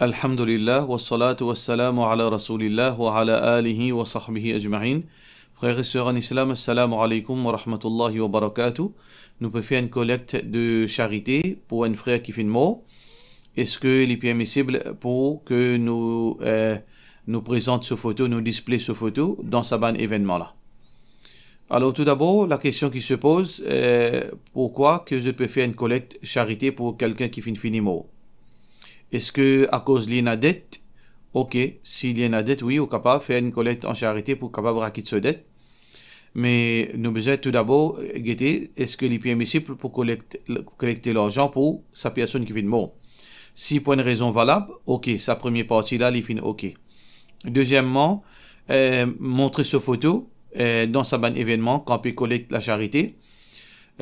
Alhamdulillah, wa salatu wa salamu ala rasulillah wa ala alihi wa sahbihi ajma'in. Frères et sœurs en islam, assalamu alaikum wa rahmatullahi wa barakatuh. Nous pouvons faire une collecte de charité pour un frère qui fait une mort. Est-ce qu'il est permissible pour que nous présente ce photo, nous display ce photo dans ce ban événement-là? Alors tout d'abord, la question qui se pose, pourquoi que je peux faire une collecte charité pour quelqu'un qui fait une mort? Est-ce que à cause de la dette? Ok, s'il y a une dette, oui, on est capable de faire une collecte en charité pour capable de raquer cette dette. Mais nous devons tout d'abord guetter, est-ce que il est permissible pour collecter l'argent pour sa personne qui fait une mort? Si pour une raison valable, ok, sa première partie là, il fait ok. Deuxièmement, montrer cette photo dans sa ban événement quand on collecte la charité.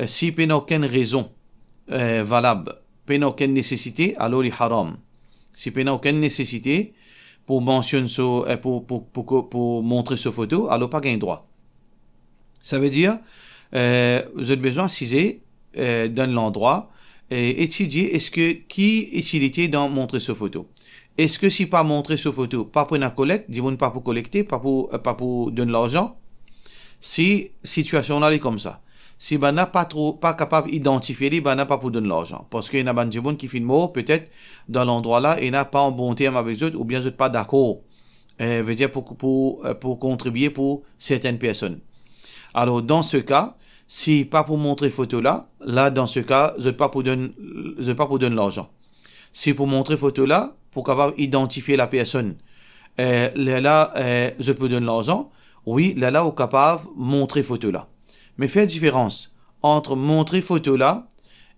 Si il n'y a aucune raison valable, il n'y a aucune nécessité, alors il est haram. Si il n'y a aucune nécessité pour mentionner pour montrer cette photo, alors pas gain droit. Ça veut dire, vous avez besoin de dans l'endroit et étudier est-ce que qui utilité dans montrer cette photo. Est-ce que si pas montrer cette photo, pas pour une collecte, disons pas pour collecter, pas pour donner l'argent. Si situation là est comme ça. Si ben n'a pas capable d'identifier les ben n'a pas pour donner l'argent parce qu'il y a un bandit qui fait mort peut-être dans l'endroit là et n'a pas en bon terme avec eux ou bien vous n'êtes pas d'accord veut dire pour contribuer pour certaines personnes. Alors dans ce cas, si pas pour montrer photo là dans ce cas je pas pour donner l'argent. Si pour montrer photo là pour capable identifier la personne je peux donner l'argent. Oui, là, on est capable de montrer photo là. Mais faire différence entre montrer photo là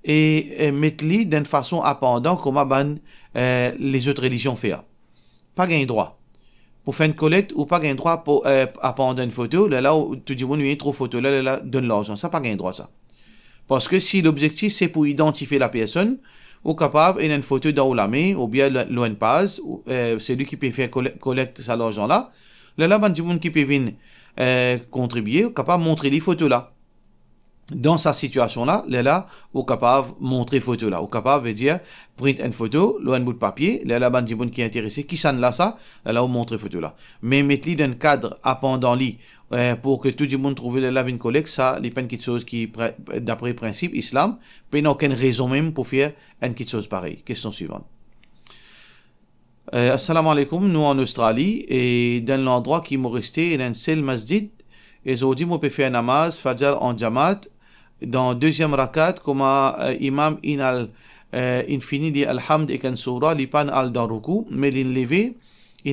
et mettre-les d'une façon appendant comme les autres religions font. Pas gain droit. Pour faire une collecte ou pas gain droit pour appendre une photo, là, tout le monde lui trop photo là, donne l'argent. Ça, pas gain droit ça. Parce que si l'objectif c'est pour identifier la personne, ou capable une photo dans la main ou bien loin passe, c'est lui qui peut faire collecte ça l'argent là. Là, ben, du monde qui peut venir contribuer, capable de montrer les photos là. Dans sa situation là, on est capable de montrer les photos là. On est capable de dire, print une photo, un bout de papier, là, ben, du monde qui est intéressé, qui s'en là ça, là, on montre les photos là. Mais mettre-les dans un cadre appendant lit pour que tout le monde trouve une collecte, ça, les pas une chose qui, d'après le principe islam, il n'y a aucune raison même pour faire une chose pareille. Question suivante. Assalamu alaikum, nous en Australie et dans l'endroit qui m'est resté, il y a un seul masjid et aujourd'hui on peut faire namaz fajr en jamaat dans deuxième rakat comme imam in finit dit alhamd et kan surah li pan al dans ruku mais il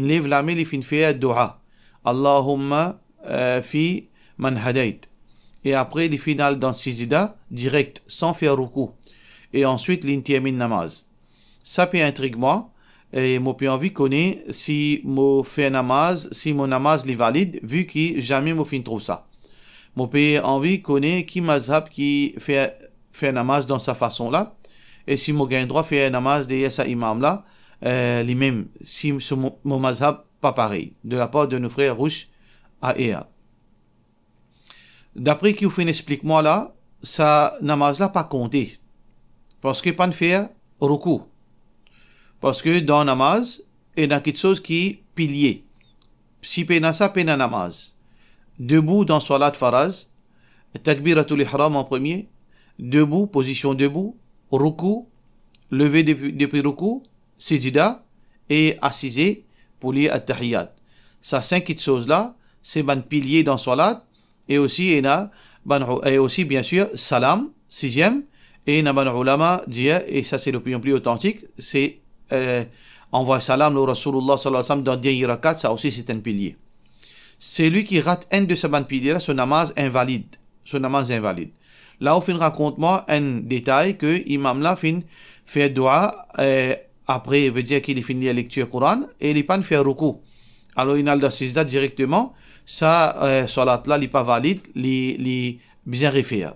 lève la main il fin faire dua Allahumma fi man hadait et après il final dans sijida direct sans faire ruku et ensuite l'intermine namaz. Ça peut intriguer moi. Et moi j'ai envie de connaître si moi fais namaz, si mon namaz est valide, vu que jamais moi fin trouve ça. Moi j'ai envie de connaître qui mazhab qui fait namaz dans sa façon là, et si moi gagne droit faire namaz de sa imam là, les mêmes, si mon mazhab pas pareil, de la part de nos frères Rouch à Ea. D'après qui vous fait explique moi là, ça namaz là pas compté, parce que pas de faire ruku. Parce que dans namaz, il y a quelque chose qui est pilier. Si pena ça, pena namaz. Debout dans salat faraz, takbiratul ihram en premier, debout, position debout, ruku, lever depuis ruku, sijida, et assisé pour lire at-tahiyyat. Ça, 5 choses là, c'est un pilier dans salat, et aussi, bien sûr, salam, 6e, et il y a un ulama dit, et ça c'est l'opinion plus authentique, c'est envoie salam le Rasulullah sallallahu alayhi wa sallam dans 10 rakat, ça aussi c'est un pilier. C'est lui qui rate un de ces piliers là, son namaz invalide. Là, on raconte-moi un détail que l'imam là fait dua après, veut dire qu'il finit la lecture Coran et il pas fait ruku. Alors, il a le sijda directement, ça, salat là, il n'est pas valide, il bien refaire.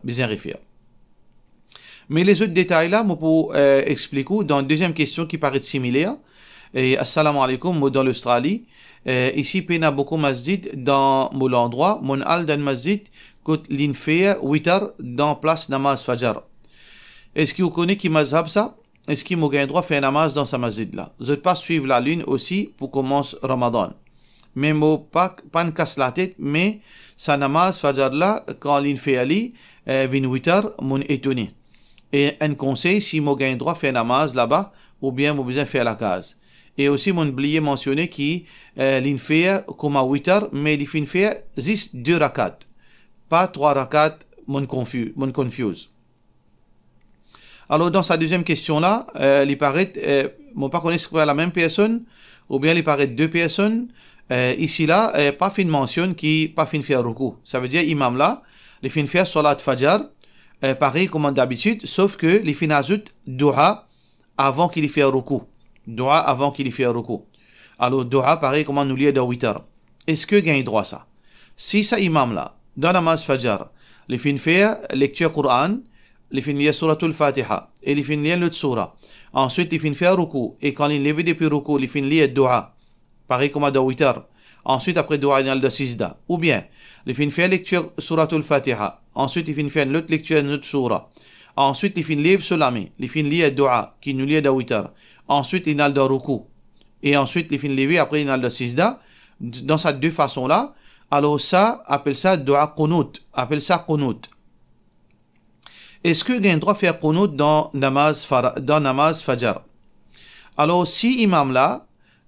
Mais les autres détails là, moi pour expliquer dans une deuxième question qui paraît similaire. Et assalamu alaikum, moi dans l'Australie. Ici, il y a beaucoup de masjid dans mon endroit. Mon al dans masjid, quand l'infea 8 heures dans place namaz fajr. Est-ce que vous connaissez qui mazhab ça? est-ce qu'il m'a droit faire namaz dans sa masjid là? Je ne pas suivre la lune aussi pour commencer Ramadan. Mais moi pas ne casse la tête, mais sa namaz fajar là, quand l'in fait ali, 28 heures, mon étonné. Et un conseil, si moi gagne droit faire namaz là-bas, ou bien moi besoin faire la case. Et aussi, mon oublié mentionner qui l'in fait comme à 8 heures, mais l'in fait juste 2 rakats. Pas 3 rakats, mon confuse. Alors, dans sa deuxième question-là, il paraît, mon pas connaître la même personne, ou bien il paraît 2 personnes. Ici, là, pas fin mentionne qui pas fin faire ruku. Ça veut dire, imam là, il fin faire salat fajar, pareil comme d'habitude, sauf que il fin ajoute dua avant qu'il y fait ruku. Dua avant qu'il y fait ruku. Alors, dua, pareil comme nous lit dans 8 heures. Est-ce que gagne droit ça? Si ça imam là, dans la namaz fajar, il fin faire lecture Coran, il fin lire suratul Fatiha, et il fin lire l'autre surah. Ensuite, il fin faire ruku, et quand il lève depuis ruku, il fin lire dua, pareil comme dans 8 heures. Ensuite, après dua, il y a le sijda. Ou bien, il fin faire lecture suratul Fatiha. Ensuite, il fin faire l'autre lecture de notre surah. Ensuite, il fin lire solami, il fin lire dua, qui nous lit dans 8 heures. Ensuite, il y a le ruku. Et ensuite, il fin lever, après, il y a le sijda. Dans ces deux façons-là, alors ça, appelle ça dua qunut, appelle ça qunut. Est-ce que il a droit de faire qunut dans namaz fajar? Alors, si imam là,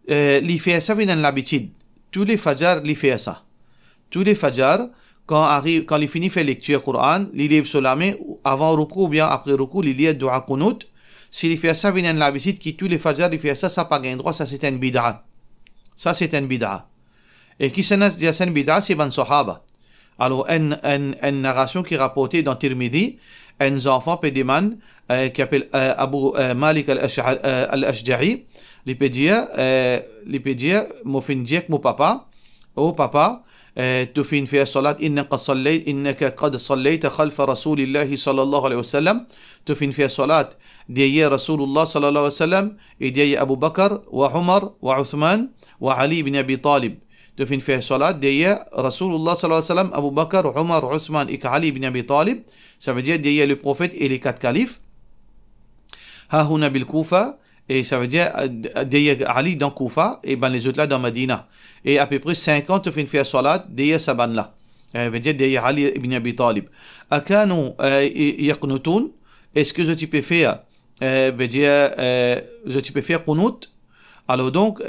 il fait ça, il a l'habitude. Tous les fajar, il fait ça. Tous les fajar, quand il finit faire lecture Coran, il lève sur la main, avant ruku ou bien après ruku, il lit dua qunut. S'il fait ça, il a l'habitude que tous les fajar, il fait ça, ça pas gain droit, ça c'est un bid'a. Ça c'est un bid'a. Et qui s'en dit c'est un bid'a, c'est ban sahaba. Alors, une narration qui est rapportée dans Tirmidhi, un enfant pédéman qui appelle Abu Malik al-Ashja'i, il peut dire, mon fin dire mon papa, oh papa, tu fin faire salat, innaka qad sallayta khalfa rasulillahi sallallahu alayhi wa sallam, tu fin faire salat, derrière Rasulullah sallallahu alayhi wa sallam, et derrière Abu Bakr, wa Umar, wa Uthman, wa Ali ibn Abi Talib. Tu fin faire salat, derrière Rasulullah sallallahu alayhi wa sallam, Abu Bakr, Umar, Uthman et Ali ibn Abi Talib. Ça veut dire derrière le prophète et les 4 califes. Hahuna bil Kufa, et ça veut dire derrière Ali dans Kufa, et ben les autres là dans Medina. Et à peu près 50 tu fin faire salat derrière sa ban là. Ça veut dire derrière Ali ibn Abi Talib. Akanu yaqnutun, est-ce que je peux faire, veut dire, je peux faire qunut? Alors donc,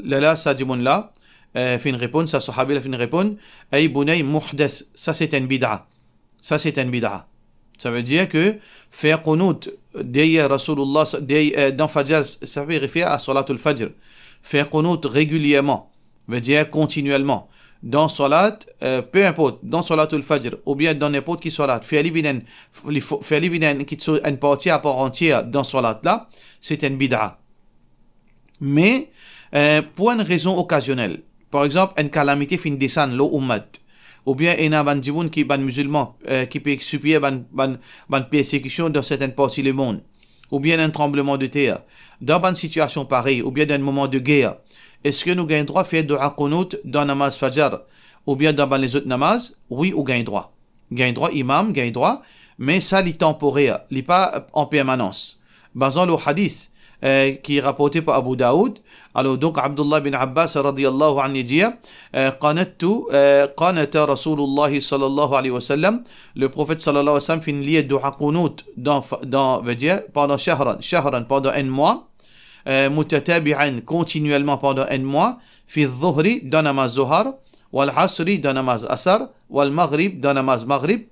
là, ça dit mon là, fin répondre, ça sahabi la fin répondre, ay bunay muhdas, ça c'est un bid'a. Ça c'est un bid'a. Ça veut dire que faire qunut derrière Rasulullah, dans Fajr, ça veut référer à Salatul Fajr. Faire qunut régulièrement, veut dire continuellement. Dans Salat, peu importe, dans Salatul Fajr, ou bien dans n'importe qui Salat, faire l'évident qui soit une partie à part entière dans Salat là, c'est un bid'a. Mais, pour une raison occasionnelle, par exemple, une calamité fin descendre l'eau ummat, ou bien il y a un djiboun qui est musulman, qui peut subir une persécution dans certaines parties du monde, ou bien un tremblement de terre, dans une situation pareille, ou bien dans un moment de guerre, est-ce que nous gagnons droit de faire dua qunut dans namaz fajar, ou bien dans les autres namaz? Oui, ou gagne droit. Gagne droit, imam, gagne droit, mais ça, il est temporaire, il n'est pas en permanence. Basant le hadith, qui est rapporté par Abu Daoud. Alors donc Abdullah bin Abbas radiyallahu anhu dit qanata Rasulullah sallallahu alayhi wa sallam, le prophète sallallahu alayhi wa sallam fin lié dua qunut veut dire pendant shahran pendant un mois, mutatabi'an continuellement pendant un mois, fi dhuhri dans namaz zuhar, wal asri dans namaz asar, wal maghrib dans namaz maghrib,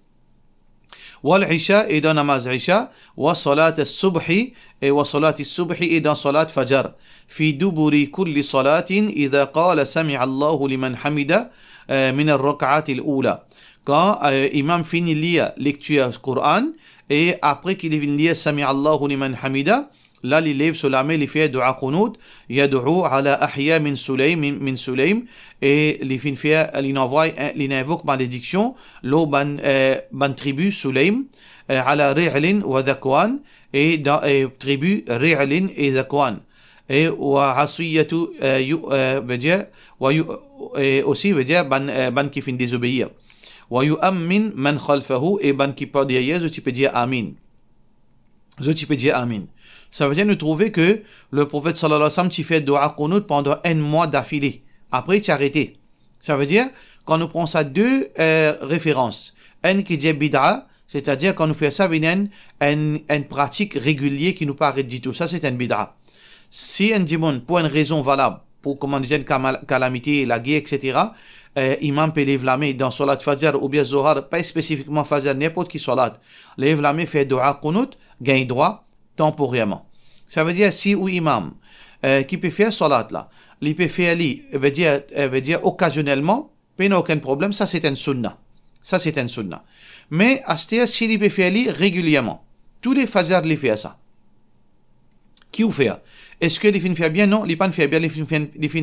والعشاء إذا نماز عشاء وصلاة الصبح وصلاة الصبح إذا صلاة فجر في دبر كل صلاة إذا قال سمع الله لمن حمد من الركعات الأولى. Quand imam finit lire lecture Coran et après qu'il finit lire Sami Allahu liman hamida, là il lève sur la main, il fait dua qunut, yad'u ala ahya min Sulaym et il envoie, il invoque malédiction l'eau ban tribu Sulaym ala Ri'lin wa Dhakwan et dans tribu Ri'lin et Dhakwan et wa asiyatu veut dire aussi veut dire ban qui fin désobéir. ويؤمن من خلفه et ban qui peut dire tu peux dire amin. tu peux dire Amin. Ça veut dire nous trouver que le prophète sallallahu alayhi wa sallam, tu fais dua qunut pendant un mois d'affilée. Après, tu as arrêté. Ça veut dire, quand nous prenons ça deux références, une qui dit bid'a, c'est-à-dire quand nous faisons ça, une pratique régulière qui nous paraît du tout. Ça, c'est un bid'a. Si un démon, pour une raison valable, pour comment dire une calamité, la guerre, etc., imam peut lever la main dans Salat Fajr ou bien Zohar, pas spécifiquement Fajr, n'importe qui Salat, lève la main, fait dua qunut, gagne droit temporairement. Ça veut dire si ou imam qui peut faire Salat là, il peut faire veut dire occasionnellement, pas aucun problème, ça c'est un sunnah. Ça c'est un sunnah. Mais à ce stade, s'il peut faire régulièrement, tous les Fajr les fait ça. Qui ou fait? Est-ce que les filles fait bien? Non, les pas fait bien, les filles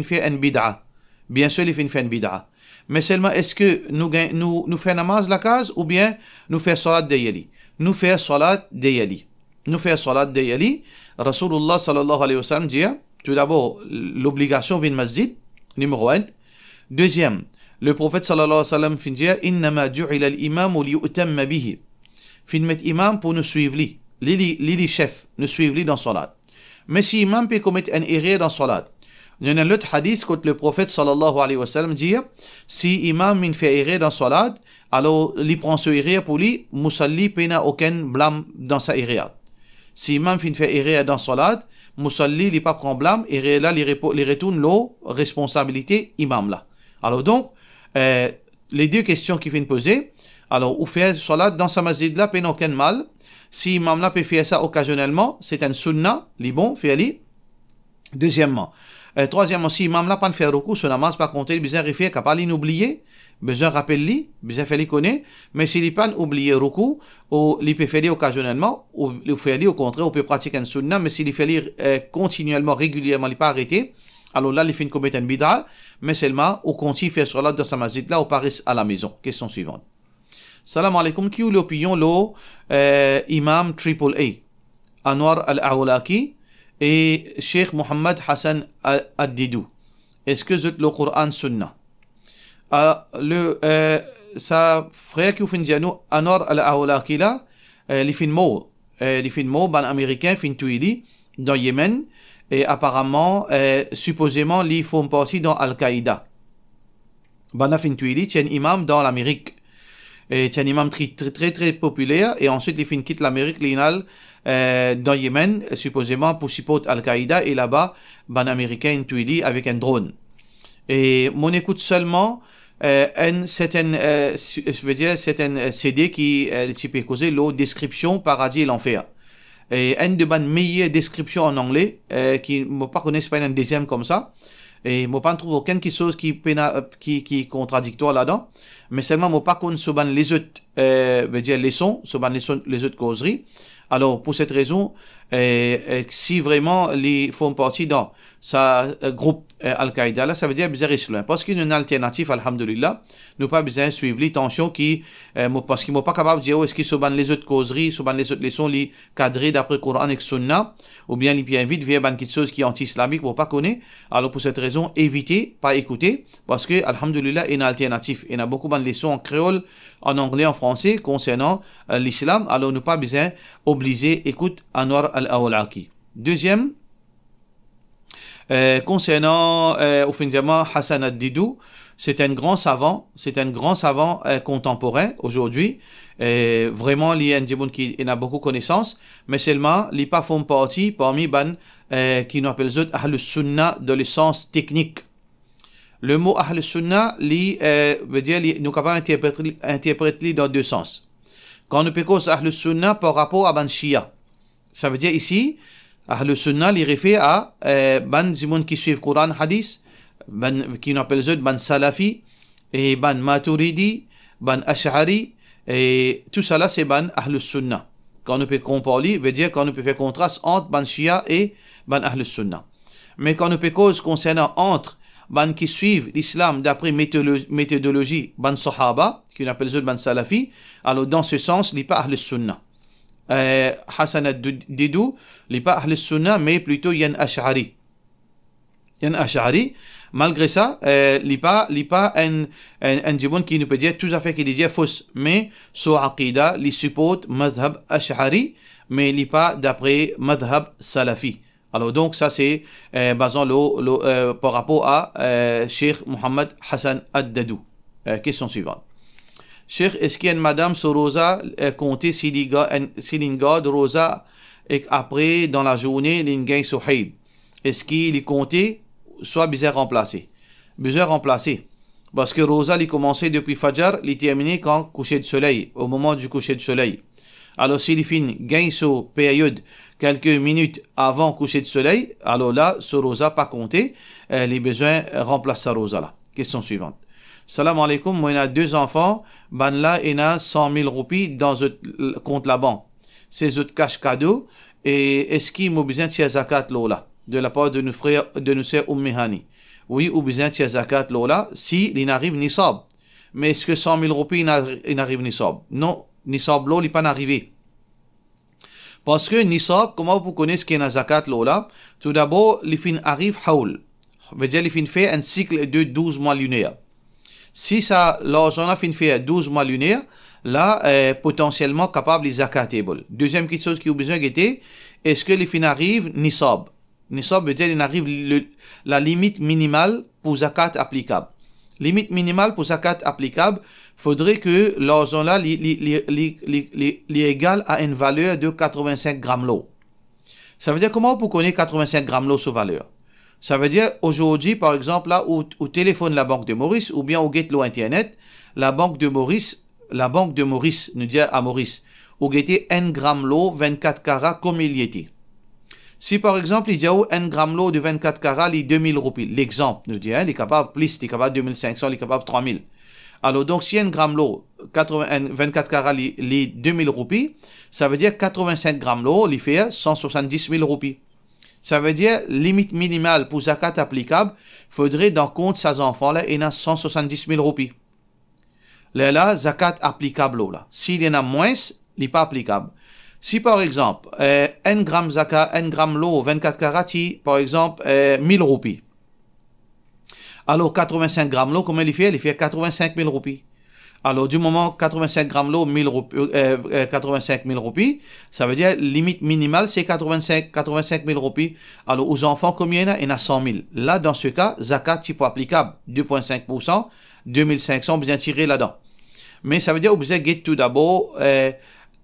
fait un bid'a. Bien sûr, les filles fait un bid'a. Mais seulement, est-ce que nous faisons namaz la case ou bien nous faisons salat dayali? Nous faisons salat dayali. Nous faisons salat dayali. Rasulullah sallallahu alayhi wa sallam dit, tout d'abord, l'obligation vient masjid, numéro 1. Deuxième, le prophète sallallahu alayhi wa sallam fin dit, innama ju'ila al-imam liyu'tamma bihi. Fin met imam pour nous suivre li. Li chef, nous suivre li dans salat. Mais si imam peut commettre un erreur dans salat, il y a un autre hadith que le prophète sallallahu alayhi wa sallam dit, si imam fait erreur dans salat, alors il prend ce erreur pour lui, musalli n'a aucun blâme dans sa erreur. Si imam fait erreur dans salat, musalli il pas prend blâme, erreur là il retourne la responsabilité imam là. Alors donc, les deux questions qui viennent poser, alors ou faire salat dans sa masjid là, n'a aucun mal. Si imam là peut faire ça occasionnellement, c'est un sunnah, li bon, fait ali. Deuxièmement, troisièmement, si imam là pas faire recours, son namaz pas compter, il besoin refaire, capable d'oublier, besoin rappeler, besoin faire les connaître, mais s'il n'est pas oublié recours, ou il peut faire occasionnellement, ou il fait au contraire, on peut pratiquer un sunnah, mais s'il fait continuellement, régulièrement, il pas arrêté, alors là, il fait une commettre un bid'a, mais seulement, on continue faire salat dans sa masjid là, ou paris à la maison. Question suivante. Salam alaikum, qui est l'opinion de Imam AAA, Anwar al-Awlaki et Cheikh Mohammed Hassan ad-Didou? Est-ce que c'est le Coran Sunnah? Sa frère qui fait dit Anwar al-Awlaki là, il fait mot ban américain, fin tuili dans Yémen, et apparemment, supposément, ils font partie dans Al-Qaïda. Ban fin tuili, c'est un imam dans l'Amérique. C'est un imam très populaire, et ensuite il fin quitte l'Amérique, l'inal dans Yémen, supposément pour supporter Al-Qaïda, et là-bas, ban américain tuili avec un drone. Et mon écoute seulement, c'est un CD qui peut causer la description paradis et l'enfer. Et une de mes meilleures descriptions en anglais, qui ne pas connaître pas une deuxième comme ça. Et moi pas trouve aucune chose qui est contradictoire là-dedans, mais seulement moi pas connaître sur les autres veut dire les sons, sur les autres causeries. Alors pour cette raison, si vraiment ils font partie dans sa groupe Al-Qaïda là, ça veut dire bizarre islam, parce qu'il y a une alternative, alhamdulillah, nous pas besoin de suivre les tensions qui parce qu'ils m'ont pas capable de dire est-ce qu'ils sont les autres causeries, sont les autres leçons les cadrées d'après Coran et Sunna, ou bien ils bien vite vers quelque chose qui est anti-islamique pour pas connaître. Alors pour cette raison, évitez, pas écouter, parce que alhamdulillah il y a une alternative. Il y a beaucoup de leçons en créole, en anglais, en français concernant l'islam. Alors nous pas besoin obligé écoute Anwar al-Awlaki. Deuxième, concernant au fin de Hassan ad-Didou, c'est un grand savant contemporain aujourd'hui. Vraiment, il y a un monde qui a beaucoup de connaissances, mais seulement, il pas font partie parmi ban qui nous appelle autres Ahl Sunnah dans le sens technique. Le mot Ahl Sunnah, veut dire, nous capable d'interpréter dans deux sens. Quand nous parlons Ahl Sunnah par rapport à ban Shia, ça veut dire ici, Ahl Sunnah, il réfère à ban Zimoun qui suivent Coran, Hadith, qui nous appelle ban Salafi, et ban Maturidi, ban Ash'ari, et tout ça là, c'est ban Ahl Sunnah. Quand nous peut comparer, veut dire quand nous peut faire contraste entre ban Shia et ban Ahl Sunnah. Mais quand nous peut cause concernant entre ban qui suivent l'islam d'après méthodologie ban Sahaba, qui nous appelle ban Salafi, alors dans ce sens, il n'est pas Ahl Sunnah. Hassan ad-Didou, il n'est pas Ahl Sunnah, mais plutôt Yan Ash'ari. Yan Ash'ari, Malgré ça, il pas un jibun qui nous peut dire tout à fait qu'il est fausse, mais sur aqida, il supporte madhab ash'ari, mais il pas d'après madhab salafi. Alors donc ça c'est basant par rapport à Cheikh Mohamed Hassan Ad-Dadou. Question suivante. Cheikh, est-ce qu'il y a une madame sur Rosa compter si l'ingard Rosa et après dans la journée l'ingard sur Haïd? Est-ce qu'il est compté soit bizarre remplacé? Bizarre remplacé. Parce que Rosa, il commençait depuis Fajr, il terminé quand coucher de soleil, au moment du coucher de soleil. Alors s'il finit gagne sur période quelques minutes avant coucher de soleil, alors là, ce Rosa pas compté, les besoins remplacent sa Rosa là. Question suivante. Salam alaikum, moi, il a 2 enfants. Ben là, il a 100 000 roupies dans le compte la banque. C'est autres cash cadeau. Et est-ce qu'il m'a besoin de ces zakat là, de la part de nos frères, de nos sœurs Ummihani? Oui, ou besoin de ces zakat là, si il arrive nisab. Mais est-ce que 100 000 roupies, il arrive nisab? Non, nisab là, il n'est pas arrivé. Parce que nisab, comment vous connaissez ce qu'est une zakat là? Tout d'abord, les fin arrive haoul. veut dire, il fait un cycle de 12 mois lunaires. Si ça, l'argent a fait 12 mois lunaires, là, potentiellement capable de zakatable. Deuxième chose qui a besoin d'être, est-ce que les fins arrivent nisab? Nisab veut dire qu'il arrive la limite minimale pour zakat applicable. Limite minimale pour zakat applicable, faudrait que l'argent là, égal à une valeur de 85 grammes l'eau. Ça veut dire comment vous connaissez 85 grammes l'eau sous valeur? Ça veut dire, aujourd'hui, par exemple, là, où téléphone la Banque de Maurice, ou bien au get l'eau Internet, la Banque de Maurice, nous dit à Maurice, ou guetter 1 gramme l'eau 24 carats comme il y était. Si, par exemple, il y a 1 gramme l'eau de 24 carats, les 2000 roupies. L'exemple, nous dit, il est capable plus, il est capable 2500, il est capable 3000. Alors, donc, si 1 gramme l'eau, 24 carats, les 2000 roupies, ça veut dire 85 grammes l'eau, il fait 170 000 roupies. Ça veut dire, limite minimale pour zakat applicable, faudrait dans compte ces enfants-là, il y a 170 000 roupies. Là, zakat applicable là. S'il y en a moins, il n'est pas applicable. Si par exemple, 1 gramme zakat, 1 gramme l'eau, 24 carats, par exemple, 1000 roupies. Alors, 85 grammes l'eau, comment il fait? Il fait 85 000 roupies. Alors, du moment 85 grammes l'eau, 85 000 roupies, ça veut dire limite minimale, c'est 85 000 roupies. Alors, aux enfants, combien il y en a? Il y en a 100 000. Là, dans ce cas, zakat, type applicable, 2,5%, 2500, bien tiré là-dedans. Mais ça veut dire, vous avez tout d'abord,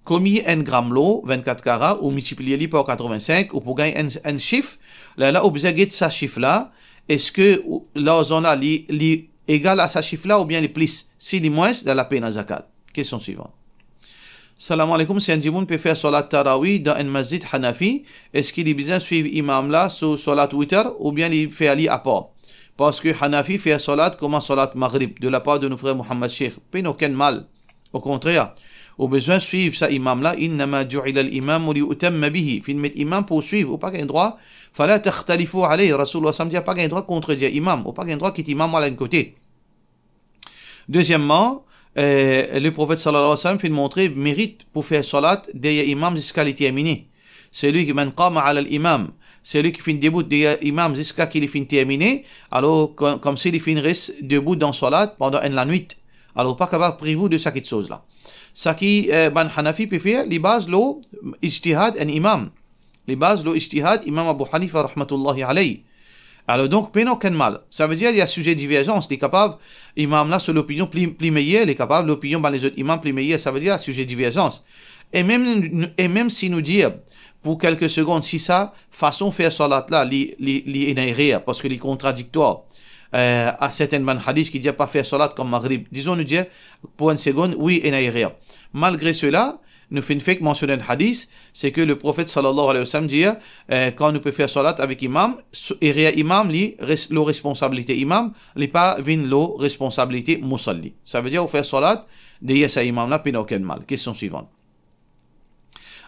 combien 1 gramme l'eau, 24 carats, ou multiplier par 85, ou pour gagner un chiffre, là, vous avez ce chiffre-là, est-ce que l'argent là, égal à ce chiffre-là ou bien les plus? Si les moins, dans la peine à zakat. Question suivante. Salam alaikum, si un djimoun peut faire salat tarawih dans un masjid hanafi, est-ce qu'il est besoin de suivre imam là sur salat witr ou bien il fait ali à part? Parce que hanafi fait salat comme un salat maghrib de la part de nos frères Mohamed Sheikh. Pas aucun mal. Au contraire, au besoin de suivre ça imam là, innama ju'ila al-imam li utamma bihi. Fin met imam pour suivre, ou pas qu'un droit. Fala takhtalifu alayhi. Rasulullah samedi pas qu'un droit contredire imam, ou pas qu'un droit qui est imam à l'un côté. Deuxièmement, le prophète sallallahu alayhi wa sallam fait montrer mérite pour faire salat derrière imam jusqu'à les terminer. C'est lui qui man qama ala l'imam. C'est lui qui fait debout derrière imam jusqu'à qu'il finisse terminé. Alors, comme s'il finit reste debout dans salat pendant la nuit. Alors, pas capable priver de cette chose là. Ça qui, ban Hanafi peut faire, les bases l'eau, ijtihad un imam. Les bases l'eau, ijtihad, imam Abu Hanifa rahmatullahi alayhi. Alors donc, pas aucun mal. Ça veut dire qu'il y a sujet de divergence. Il est capable, imam là, sur l'opinion plus meilleure, il est capable, l'opinion dans les autres imams plus meilleure, ça veut dire sujet de divergence. Et même si nous dire, pour quelques secondes, si ça, façon de faire salat là, li parce que les contradictoires, à certaines hadiths qui disent pas faire salat comme maghrib. Disons nous dire, pour une seconde, oui, inaéria. Malgré cela, nous faisons mentionner un hadith, c'est que le prophète sallallahu alayhi wa sallam dit, quand nous pouvons faire salat avec imam, et imam, la responsabilité imam, n'est pas la responsabilité musalli. Ça veut dire, au faire salat, derrière sa imam là, pas aucun mal. Question suivante.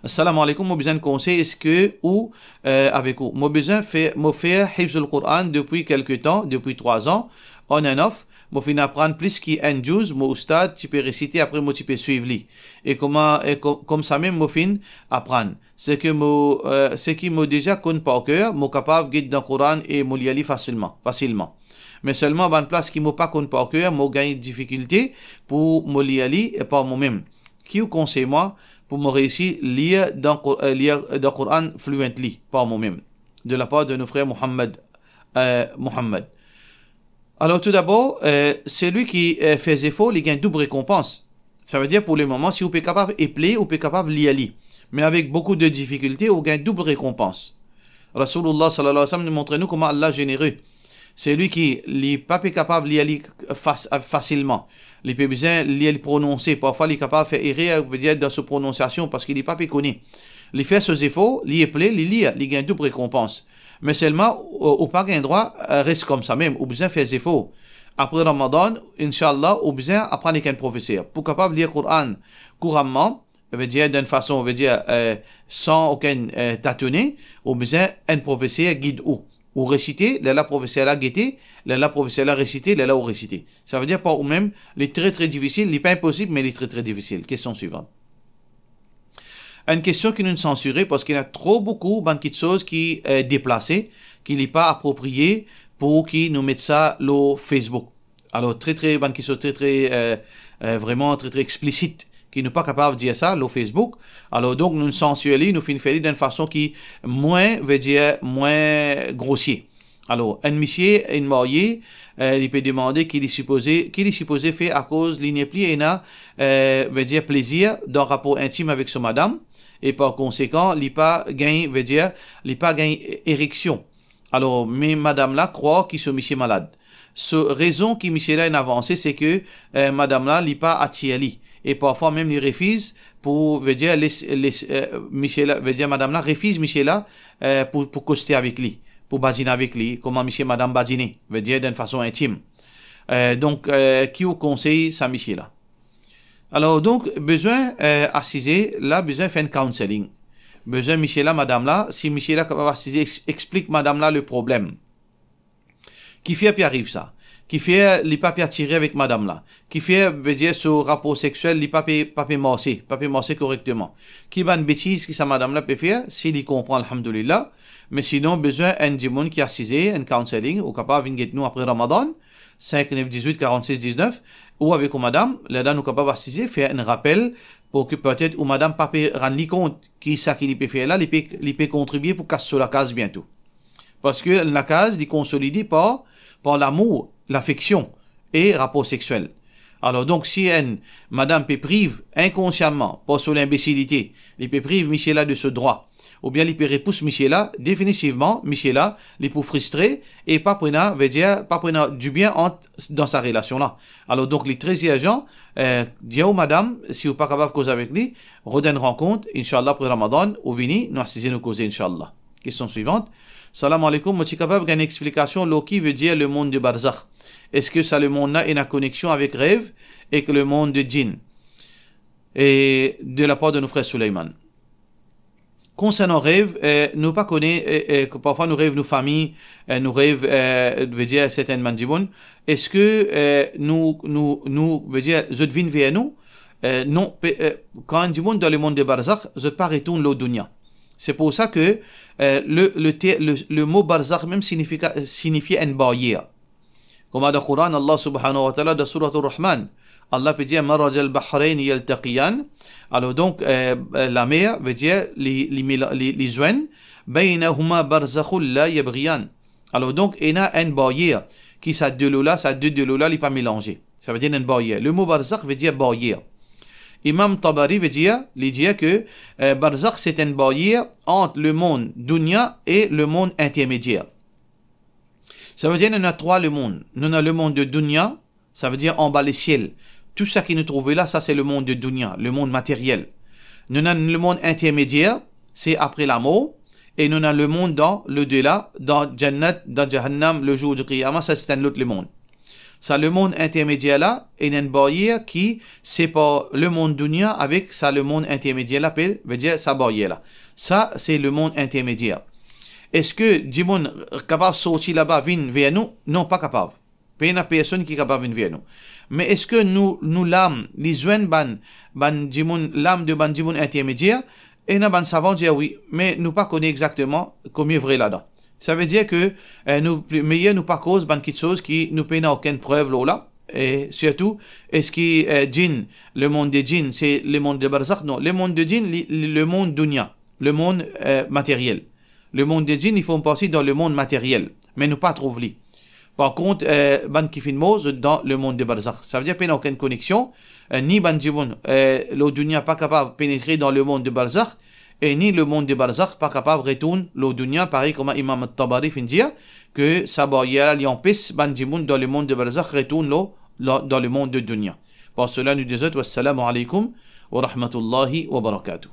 Assalamu alaikum, moi besoin de conseil, est-ce que, ou, avec vous, moi besoin de faire hifz al-Qur'an depuis quelques temps, depuis 3 ans, on and off, moi fin apprendre plus qui un juz, moi oustad, tu peux réciter, après moi tu peux suivre lui. Et comme ça même, moi fin apprendre. C'est que moi, ce qui m'a déjà connu par cœur, moi capable de guider dans le Qur'an et moi y aller facilement. Mais seulement, ban place qui m'a pas qu'on par cœur, m'a gagné difficulté pour me lire et par moi-même. Qui vous conseille moi pour me réussir lire dans le Coran fluently par moi-même, de la part de nos frères Mohammed. Alors tout d'abord, celui qui fait effort, il gagne double récompense. Ça veut dire pour le moment, si vous êtes capable d'appeler, vous êtes capable de lire. Mais avec beaucoup de difficultés, vous gagnez double récompense. Rasulullah sallallahu alayhi wa sallam nous montre nous comment Allah est généreux. C'est lui qui n'est pas capable de lire facilement. Il peut besoin de lire prononcer. Parfois, il est capable de faire erreur dans sa prononciation parce qu'il n'est pas connu. Il fait ses efforts, il est appelé, il lit, il gagne double récompense. Mais seulement, ou pas gain droit, reste comme ça même. Ou besoin de faire des efforts. Après Ramadan, Inch'Allah, ou besoin d'apprendre avec un professeur. Pour capable de lire le Coran couramment, veut dire d'une façon, veut dire sans aucun tâtonner, ou besoin d'un professeur guide ou réciter, là professeur là guetter, là professeur là réciter, là ou réciter. Ça veut dire pas ou même, les très très difficile, les pas impossible, mais les très très difficile. Question suivante. Une question qui nous censurée parce qu'il y a trop beaucoup de choses qui sont déplacées, qui n'est pas approprié pour qui nous mettent ça au Facebook. Alors très très bonne question, très vraiment très explicite, qui n'est pas capable de dire ça au Facebook. Alors donc nous censurons, nous finissons d'une façon qui moins veut dire moins grossier. Alors un monsieur, une mariée, il peut demander qu'il est supposé faire à cause il n'est plus et n'a veut dire plaisir dans un rapport intime avec son madame. Et par conséquent, il pas gagne, veut dire, il pas gagne érection. Alors, mais madame là croit qu'il se monsieur malade. Raison qui monsieur là a avancé, c'est que madame là, il pas attiré. Et parfois même, il refuse pour, veut dire, monsieur là, veut dire, madame là, refuse monsieur là, pour coster avec lui, pour badiner avec lui, comment monsieur madame badiner, veut dire, d'une façon intime. Donc, qui vous conseille ça monsieur là? Alors, donc, besoin assiser, là, besoin faire un counseling. Besoin, monsieur là, madame là, si monsieur là, capable assiser, explique madame là le problème. Qui fait, puis arrive ça. Qui fait, les papiers attirés avec madame là. Qui fait, veut dire, ce rapport sexuel, les papiers morcés correctement. Qui va une bêtise, qui ça madame là peut faire, s'il y comprend, alhamdoulilah. Mais sinon, besoin, un démon qui assisé, un counseling, ou capable, venir nous après Ramadan, 5, 9, 18, 46, 19, ou avec madame, là, nous capable d'assister, faire un rappel pour que peut-être, ou madame, pas rendre compte qui ça qu'il peut faire là, il peut contribuer pour casser sur la case bientôt. Parce que la case, est consolidée par l'amour, l'affection et rapport sexuel. Alors, donc, si une madame peut prive inconsciemment, pas sur l'imbécilité, il peut prive Michela de ce droit, ou bien il peut repousser Michela, définitivement, Michela, il peut frustrer et pas prendre, veut dire, pas prendre du bien dans sa relation-là. Alors, donc, les 13 agents, dis au madame, si vous pas capable de causer avec lui, redonne rencontre, Inch'Allah, pour Ramadan, ou vini, nous assisons nous causer, Inch'Allah. Question suivante. Salam alaikum, moi, je suis capable d'une explication, Loki veut dire le monde de Barzakh. Est-ce que ça, le monde-là, est une connexion avec rêve et que le monde de djinn? Et de la part de nos frères Suleiman. Concernant rêve, nous pas connaître, parfois nous rêvons nos familles, nous rêvons, veut dire certaines mandibounes. Est-ce que nous, veut dire, je devine vers nous? Non, quand un monde dans le monde de Barzakh, je pas retourne l'au dunya. C'est pour ça que le mot Barzakh même signifie une barrière. Comme dans le Coran, Allah subhanahu wa ta'ala, dans Surah Ar-Rahman, Allah peut dire Maraj al-Bahrain yaltaqiyan. Alors donc, la mer veut dire les joints, baynahuma barzakhul la yabghiyan. Alors donc, il y a une barrière qui, ça deux de l'eau-là, n'est pas mélangé. Ça veut dire une barrière. Le mot barzakh veut dire barrière. Imam Tabari veut dire que barzakh, c'est une barrière entre le monde dunya et le monde intermédiaire. Ça veut dire qu'il y a trois le monde. Nous avons le monde de dunya, ça veut dire en bas les ciels. Tout ça qui nous trouve là, ça c'est le monde de dunya, le monde matériel. Nous avons le monde intermédiaire, c'est après la mort. Et nous avons le monde dans le delà, dans Jannat, dans Jahannam, le jour du Qiyamah, ça c'est un autre le monde. Ça, le monde intermédiaire là, il y a une barrière qui sépare le monde dunya avec ça, le monde intermédiaire là, veut dire sa barrière là. Ça, c'est le monde intermédiaire. Est-ce que Dimon capable de sortir là-bas, vient vers nous? Non, pas capable. Il n'y a personne qui est capable de venir vers nous. Mais est-ce que nous l'âme, les joints l'âme de Dimon intermédiaire, et nous savons dire oui, mais nous pas connaît exactement combien vrai là-dedans. Ça veut dire que nous meilleur nous pas cause ban quelque chose qui nous paye aucune preuve là. Et surtout, est-ce que djinn, le monde des djinns, c'est le monde de barzakh? Non, le monde de djinn, le monde dunya, le monde matériel. Le monde des djinns, ils font partie dans le monde matériel, mais nous pas trouver. Par contre, ban qui filmose dans le monde de barzakh. Ça veut dire qu'il n'y a aucune connexion, ni ban djibun, le dunya pas capable de pénétrer dans le monde de barzakh, et ni le monde de barzakh pas capable de retourner le dunya, pareil comme Imam al-Tabari fin dire que ça y empêche ban djibun dans le monde de barzakh retourne dans le monde de dunya. Pour cela, nous disons wassalamu alaikum wa rahmatullahi wa barakatuh.